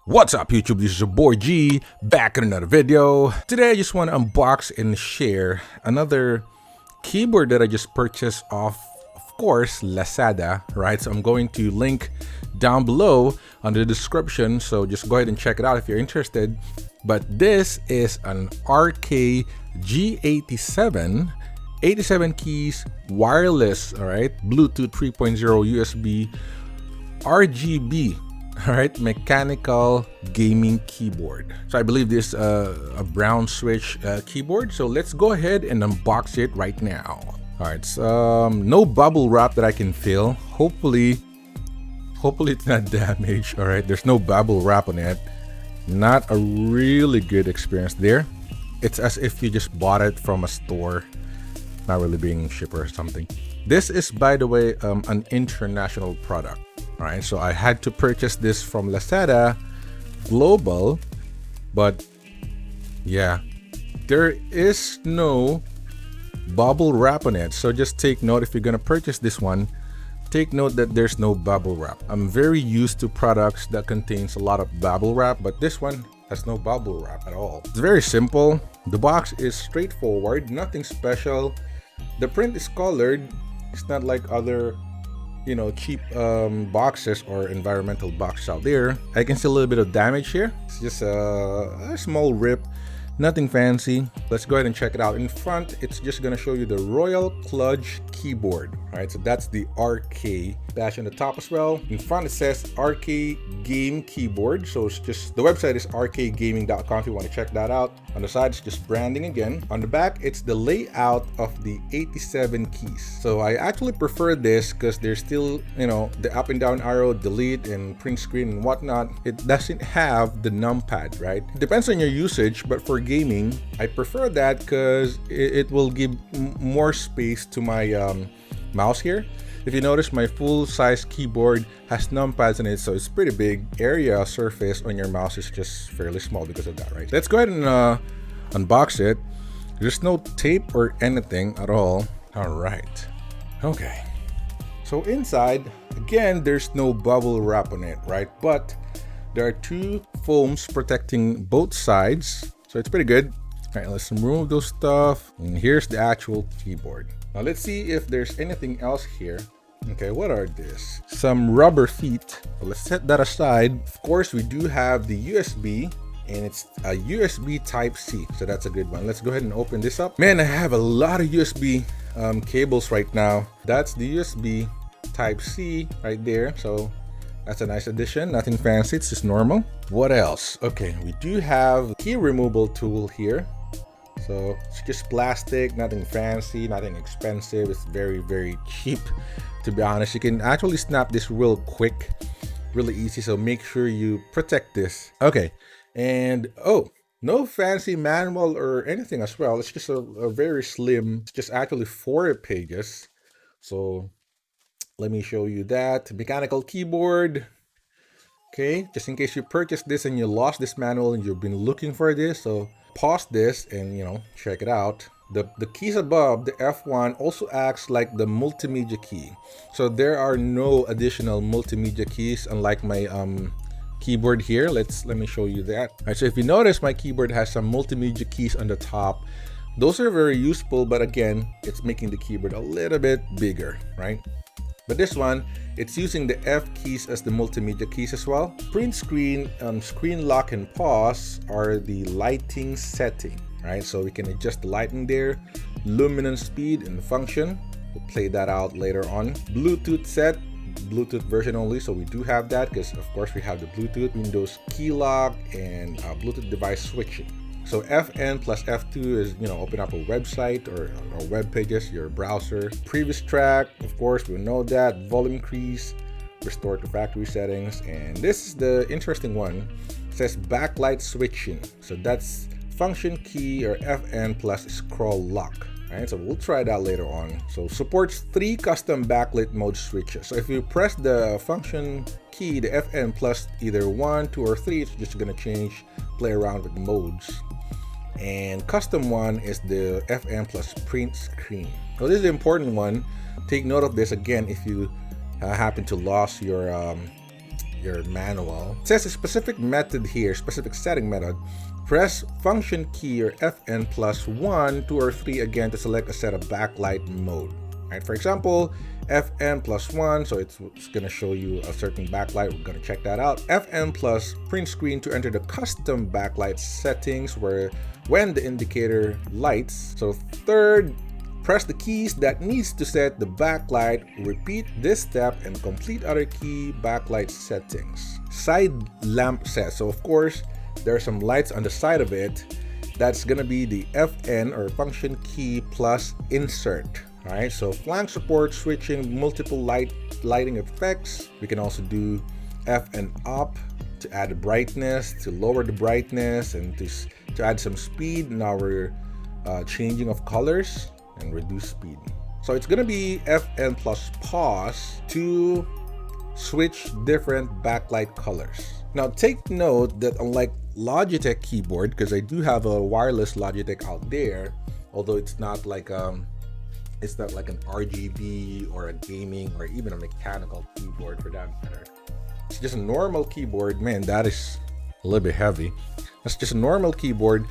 What's up YouTube, this is your boy G, back in another video. Today I just want to unbox and share another keyboard that I just purchased off, of course, Lazada, right? So I'm going to link down below on the description, so just go ahead and check it out if you're interested. But this is an Kludge G87, 87 keys, wireless, all right, Bluetooth 3.0, USB, RGB, all right, mechanical gaming keyboard. So I believe this a brown switch keyboard. So let's go ahead and unbox it right now. All right, so no bubble wrap that I can feel. Hopefully it's not damaged. All right, there's no bubble wrap on it. Not a really good experience there. It's as if you just bought it from a store, not really being shipped or something. This is, by the way, an international product. All right, so I had to purchase this from Lazada Global, but yeah, there is no bubble wrap on it. So just take note, if you're gonna purchase this one, take note that there's no bubble wrap. I'm very used to products that contains a lot of bubble wrap, but this one has no bubble wrap at all. It's very simple. The box is straightforward, nothing special. The print is colored. It's not like other, you know, cheap boxes or environmental boxes out there. I can see a little bit of damage here. It's just a small rip, nothing fancy. Let's go ahead and check it out. In front, it's just gonna show you the Royal Kludge keyboard. All right, so that's the RK dash on the top as well. In front, it says RK Game Keyboard. So it's just, the website is rkgaming.com if you want to check that out. On the side, it's just branding again. On the back, it's the layout of the 87 keys. So I actually prefer this because there's still, you know, the up and down arrow, delete and print screen and whatnot. It doesn't have the numpad, right? It depends on your usage, but for gaming, I prefer that because it will give more space to my mouse here. If you notice, my full-size keyboard has numpads in it, so it's pretty big. Area surface on your mouse is just fairly small because of that, right? Let's go ahead and unbox it. There's no tape or anything at all. All right. Okay. So inside, again, there's no bubble wrap on it, right? But there are two foams protecting both sides, so it's pretty good. All right, let's remove those stuff. And here's the actual keyboard. Now let's see if there's anything else here. Okay, what are this? Some rubber feet. Well, let's set that aside. Of course, we do have the USB, and it's a USB Type-C, so that's a good one. Let's go ahead and open this up. Man, I have a lot of USB cables right now. That's the USB Type-C right there, so that's a nice addition. Nothing fancy, it's just normal. What else? Okay, we do have a key removal tool here. So it's just plastic, nothing fancy, nothing expensive. It's very, very cheap, to be honest. You can actually snap this real quick, really easy. So make sure you protect this. Okay, and oh, no fancy manual or anything as well. It's just a very slim, it's just actually 4 pages. So let me show you that. Mechanical keyboard. Okay, just in case you purchased this and you lost this manual and you've been looking for this, so pause this and, you know, check it out. The keys above, the F1, also acts like the multimedia key. So there are no additional multimedia keys, unlike my keyboard here. Let me show you that. All right, so if you notice, my keyboard has some multimedia keys on the top. Those are very useful, but again, it's making the keyboard a little bit bigger, right? But this one, it's using the F keys as the multimedia keys as well. Print screen, screen lock and pause are the lighting setting, right? So we can adjust the lighting there, luminance speed and function. We'll play that out later on. Bluetooth set, Bluetooth version only. So we do have that because of course we have the Bluetooth, Windows key lock and Bluetooth device switching. So Fn plus F2 is, you know, open up a website or web pages, your browser. Previous track, of course, we know that. Volume increase, restore to factory settings. And this is the interesting one. It says backlight switching. So that's function key or Fn plus scroll lock. All right, so we'll try that later on. So supports 3 custom backlit mode switches. So if you press the function key, the Fn plus either 1, 2, or 3, it's just gonna play around with the modes. And custom one is the Fn plus print screen. So this is the important one. Take note of this again if you happen to lose your your manual. It says a specific method here, specific setting method. Press function key or FN plus 1, 2, or 3 again to select a set of backlight mode. Right, for example, FN plus 1, so it's going to show you a certain backlight. We're going to check that out. FN plus print screen to enter the custom backlight settings where when the indicator lights. So third, press the keys that needs to set the backlight. Repeat this step and complete other key backlight settings. Side lamp set. So of course, there are some lights on the side of it. That's gonna be the FN or function key plus insert. All right, so flank support, switching multiple lighting effects. We can also do FN up to add the brightness, to lower the brightness, and to add some speed in our changing of colors and reduce speed. So it's gonna be FN plus pause to switch different backlight colors. Now take note that unlike Logitech keyboard, because I do have a wireless Logitech out there, although it's not like an RGB or a gaming or even a mechanical keyboard for that matter. It's just a normal keyboard. Man, that is a little bit heavy. That's just a normal keyboard,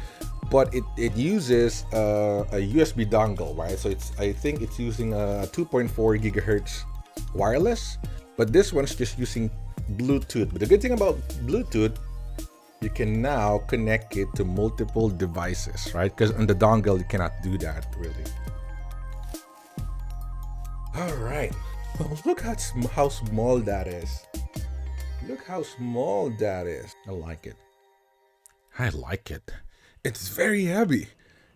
but it uses a USB dongle, right? So I think it's using a 2.4 gigahertz wireless, but this one's just using Bluetooth. But the good thing about Bluetooth, you can now connect it to multiple devices, right? Because on the dongle, you cannot do that really. All right. Oh, look how small that is. Look how small that is. I like it. I like it. It's very heavy.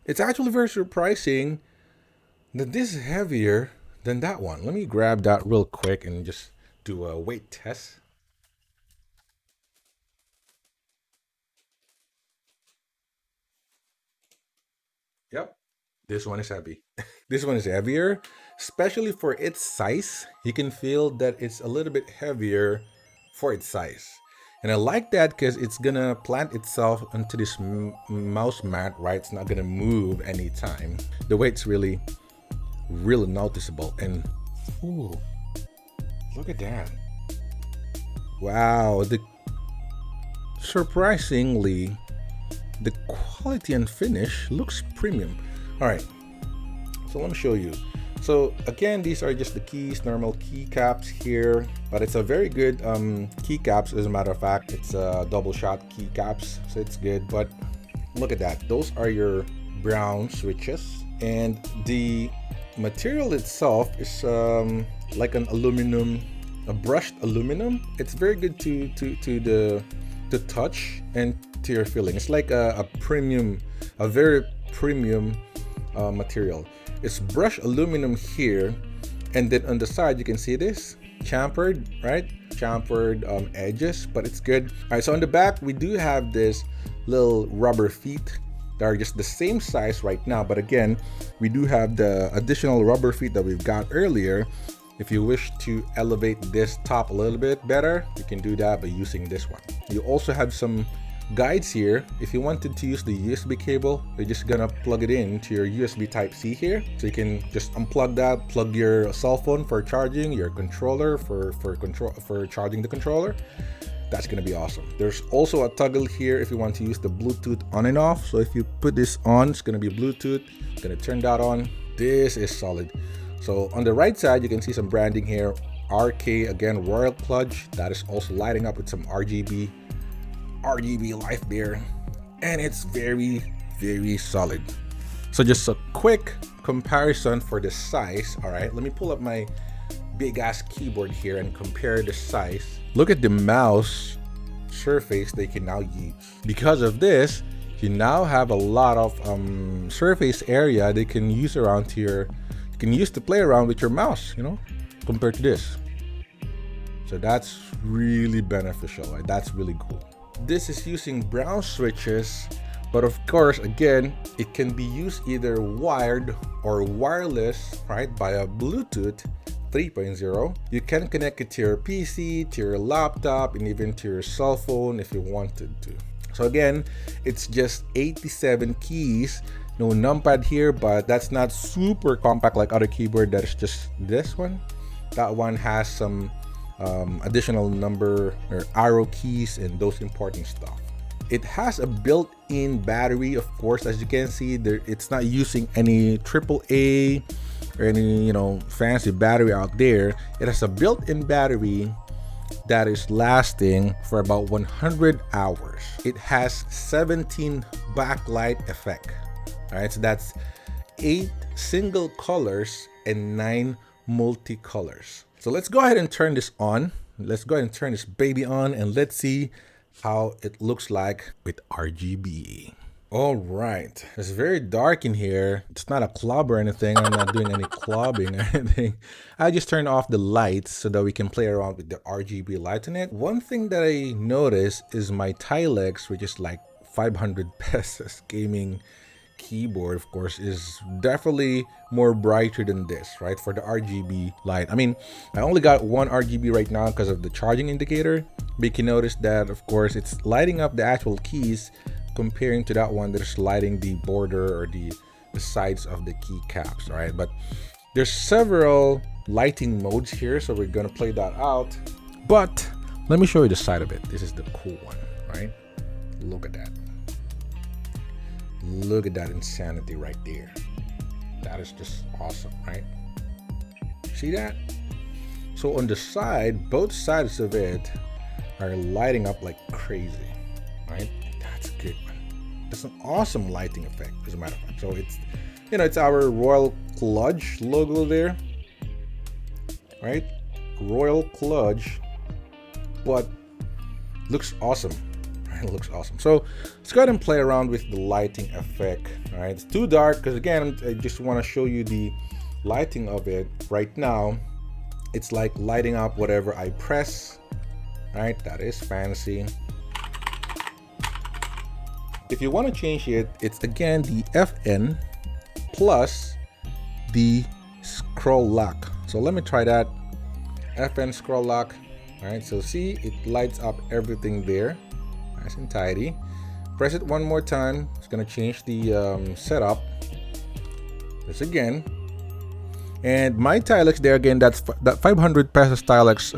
It's actually very surprising that this is heavier than that one. Let me grab that real quick and just do a weight test. Yep, this one is heavy. This one is heavier, especially for its size. You can feel that it's a little bit heavier for its size. And I like that because it's gonna plant itself into this mouse mat, right? It's not gonna move anytime. The weight's really noticeable. And ooh, look at that. Wow, surprisingly, the quality and finish looks premium. All right, so let me show you. So again, these are just the keys, normal keycaps here, but it's a very good keycaps. As a matter of fact, it's a double shot keycaps, so it's good. But look at that, those are your brown switches, and the material itself is like an aluminum, a brushed aluminum. It's very good to touch and to your feeling. It's like a very premium material. It's brushed aluminum here, and then on the side you can see this chamfered, right? Chamfered edges, but it's good. All right, so on the back we do have this little rubber feet that are just the same size right now, but again, we do have the additional rubber feet that we've got earlier. If you wish to elevate this top a little bit better, you can do that by using this one. You also have some guides here. If you wanted to use the USB cable, you're just gonna plug it into your USB Type-C here. So you can just unplug that, plug your cell phone for charging, your controller for charging the controller. That's gonna be awesome. There's also a toggle here if you want to use the Bluetooth on and off. So if you put this on, it's gonna be Bluetooth. Gonna turn that on. This is solid. So on the right side, you can see some branding here. RK, again, Royal Kludge. That is also lighting up with some RGB life there. And it's very, very solid. So just a quick comparison for the size. All right, let me pull up my big ass keyboard here and compare the size. Look at the mouse surface they can now use. Because of this, you now have a lot of surface area they can use around here. You can use to play around with your mouse, you know, compared to this. So that's really beneficial, right? That's really cool. This is using brown switches, but of course, again, it can be used either wired or wireless, right? Via Bluetooth 3.0. You can connect it to your PC, to your laptop, and even to your cell phone if you wanted to. So again, it's just 87 keys. No numpad here, but that's not super compact like other keyboard. That is just this one. That one has some additional number or arrow keys and those important stuff. It has a built-in battery, of course, as you can see there. It's not using any AAA or any, you know, fancy battery out there. It has a built-in battery that is lasting for about 100 hours. It has 17 backlight effect. All right, so that's 8 single colors and 9 multicolors. So let's go ahead and turn this on. Let's go ahead and turn this baby on and let's see how it looks like with RGB. All right, it's very dark in here. It's not a club or anything. I'm not doing any clubbing or anything. I just turned off the lights so that we can play around with the RGB lights in it. One thing that I noticed is my Tilex, which is like 500 pesos gaming keyboard, of course, is definitely more brighter than this, right? For the RGB light. I mean, I only got one RGB right now because of the charging indicator. But you can notice that, of course, it's lighting up the actual keys comparing to that one that's lighting the border or the sides of the keycaps, right? But there's several lighting modes here, so we're gonna play that out. But let me show you the side of it. This is the cool one, right? Look at that. Look at that insanity right there. That is just awesome, right? See that? So on the side, both sides of it are lighting up like crazy, right? That's a good one. It's an awesome lighting effect, as a matter of fact. So it's, you know, it's our Royal Kludge logo there, right? Royal Kludge, but looks awesome. It looks awesome. So let's go ahead and play around with the lighting effect. All right, it's too dark because, again, I just want to show you the lighting of it. Right now it's like lighting up whatever I press, right? That is fancy. If you want to change it, it's again the FN plus the scroll lock. So let me try that. FN scroll lock. All right, so see, it lights up everything there. Nice and tidy. Press it one more time. It's gonna change the setup. This again. And my Tilex there again, that 500 pesos Tilex,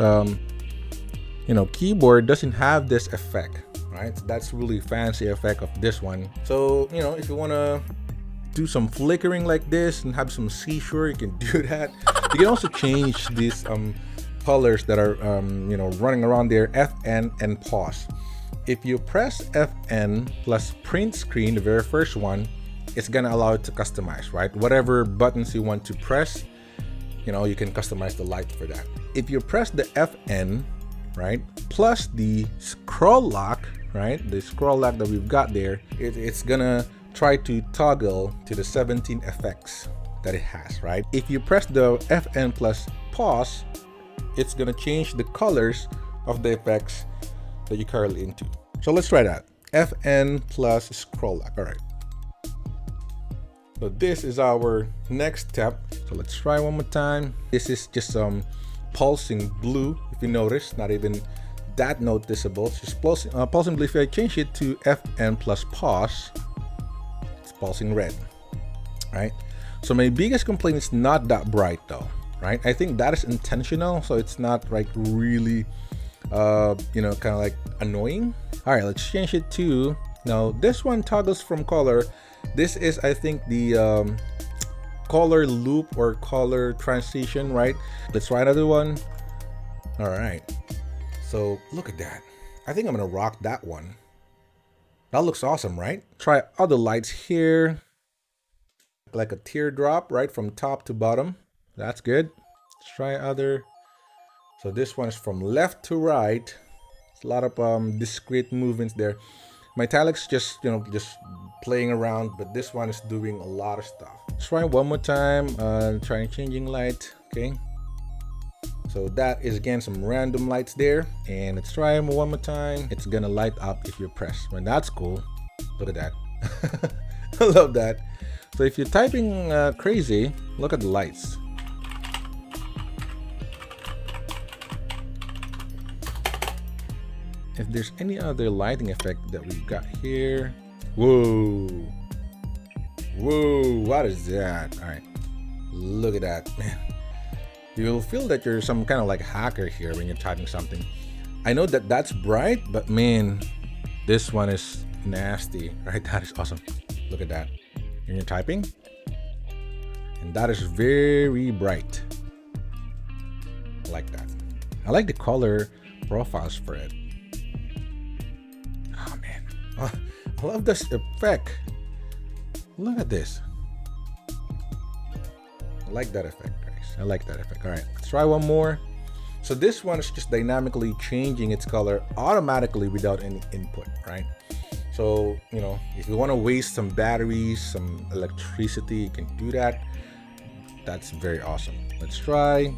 you know, keyboard doesn't have this effect, right? So that's really fancy effect of this one. So, you know, if you wanna do some flickering like this and have some seashore, you can do that. You can also change these colors that are, you know, running around there, FN and pause. If you press FN plus print screen, the very first one, it's gonna allow it to customize, right? Whatever buttons you want to press, you know, you can customize the light for that. If you press the FN, right, plus the scroll lock, right, the scroll lock that we've got there, it's gonna try to toggle to the 17 effects that it has, right? If you press the FN plus pause, it's gonna change the colors of the effects that you're currently into. So let's try that. FN plus scroll lock. All right. So this is our next step. So let's try one more time. This is just some pulsing blue. If you notice, not even that noticeable. It's just pulsing blue. If I change it to FN plus pause, it's pulsing red. Right. So my biggest complaint is not that bright though. Right. I think that is intentional. So it's not like really you know, kind of like annoying. All right, let's change it to, now this one toggles from color. This is, I think, the color loop or color transition, right? Let's try another one. All right, so look at that. I think I'm gonna rock that one. That looks awesome, right? Try other lights here, like a teardrop, right, from top to bottom. That's good. Let's try other. So this one is from left to right. It's a lot of discrete movements there. My Tilex just, you know, just playing around, but this one is doing a lot of stuff. Let's try one more time. Try changing light. Okay. So that is again some random lights there. And let's try them one more time. It's gonna light up if you press. Well, that's cool. Look at that. I love that. So if you're typing crazy, look at the lights. If there's any other lighting effect that we've got here. Whoa. Whoa, what is that? All right, look at that, man. You'll feel that you're some kind of like hacker here when you're typing something. I know that that's bright, but man, this one is nasty, right? That is awesome. Look at that. When you're typing, and that is very bright. I like that. I like the color profiles for it. Oh man, oh, I love this effect. Look at this. I like that effect, guys. I like that effect. All right, let's try one more. So this one is just dynamically changing its color automatically without any input, right? So, you know, if you want to waste some batteries, some electricity, you can do that. That's very awesome. Let's try.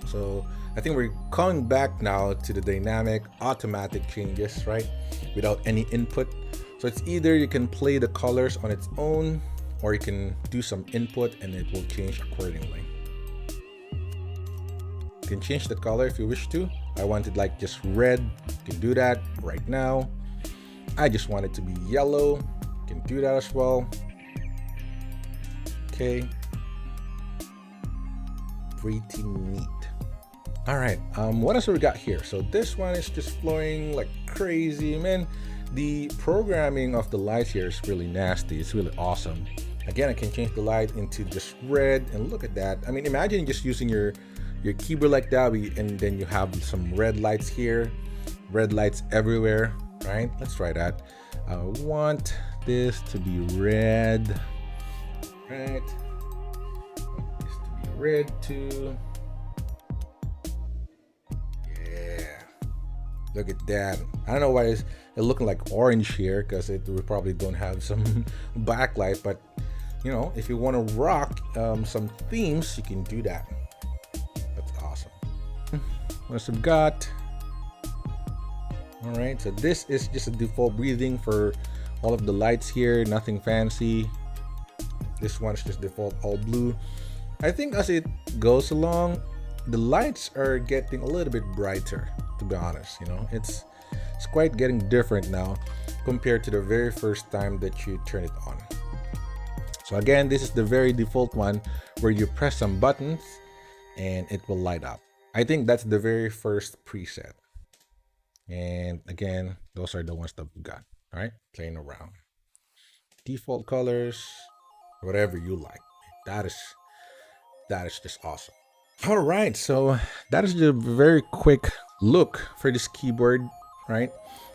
So I think we're coming back now to the dynamic automatic changes, right? Without any input. So it's either you can play the colors on its own, or you can do some input and it will change accordingly. You can change the color if you wish to. I wanted like just red. You can do that right now. I just want it to be yellow. You can do that as well. Okay. Pretty neat. All right, what else have we got here? So this one is just flowing like crazy, man. The programming of the lights here is really nasty. It's really awesome. Again, I can change the light into just red, and look at that. I mean, imagine just using your keyboard like that, and then you have some red lights here, red lights everywhere, right? Let's try that. I want this to be red, right? This to be red too. Yeah, look at that. I don't know why it's looking like orange here, because we probably don't have some backlight, but you know, if you want to rock some themes, you can do that. That's awesome. What else we've got? All right, so this is just a default breathing for all of the lights here, nothing fancy. This one's just default all blue. I think as it goes along, the lights are getting a little bit brighter, to be honest. You know, it's quite getting different now compared to the very first time that you turn it on. So again, this is the very default one where you press some buttons and it will light up. I think that's the very first preset. And again, those are the ones that we got. All right, playing around. Default colors, whatever you like. That is just awesome. All right, so that is the very quick look for this keyboard, right?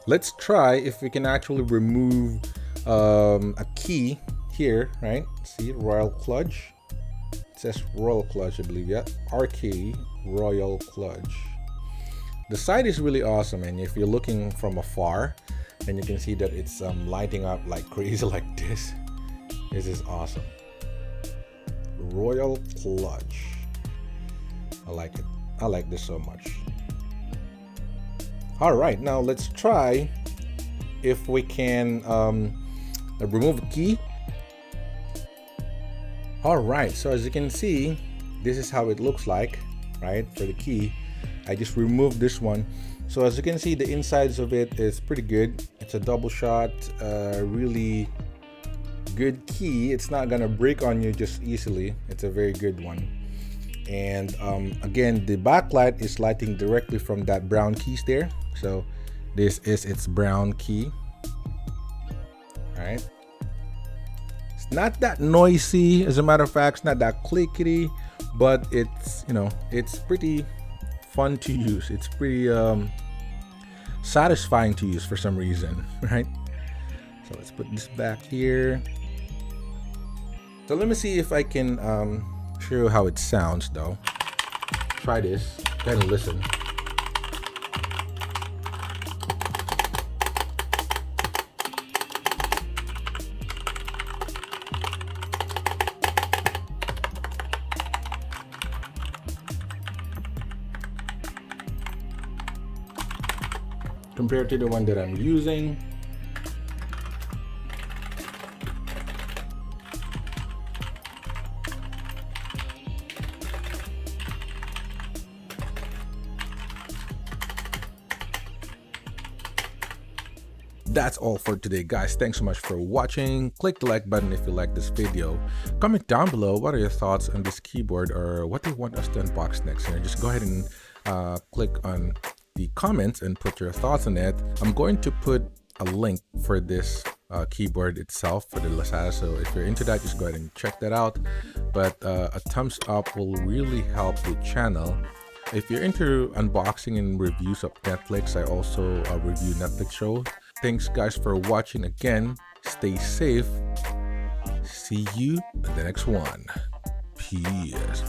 Let's try if we can actually remove a key here, right? See, Royal Kludge. It says Royal Kludge, I believe. Yeah, RK Royal Kludge. The site is really awesome, and if you're looking from afar, and you can see that it's lighting up like crazy like this. This is awesome. Royal Kludge. I like it. I like this so much. All right, now let's try if we can remove a key. All right, so as you can see, this is how it looks like, right? For the key, I just removed this one. So as you can see, the insides of it is pretty good. It's a double shot, really good key. It's not gonna break on you just easily. It's a very good one. And again, the backlight is lighting directly from that brown keys there. So this is its brown key. All right. It's not that noisy, as a matter of fact. It's not that clickety, but it's, you know, it's pretty fun to use. It's pretty satisfying to use for some reason, right? So let's put this back here. So let me see if I can show you how it sounds though. Try this. Go ahead and listen. Compared to the one that I'm using. That's all for today, guys. Thanks so much for watching. Click the like button if you like this video. Comment down below what are your thoughts on this keyboard, or what do you want us to unbox next. And just go ahead and click on the comments and put your thoughts on it. I'm going to put a link for this keyboard itself for the Lazada, so if you're into that, just go ahead and check that out. But a thumbs up will really help the channel. If you're into unboxing and reviews of Netflix, I also review Netflix shows. Thanks guys for watching again. Stay safe. See you in the next one. Peace.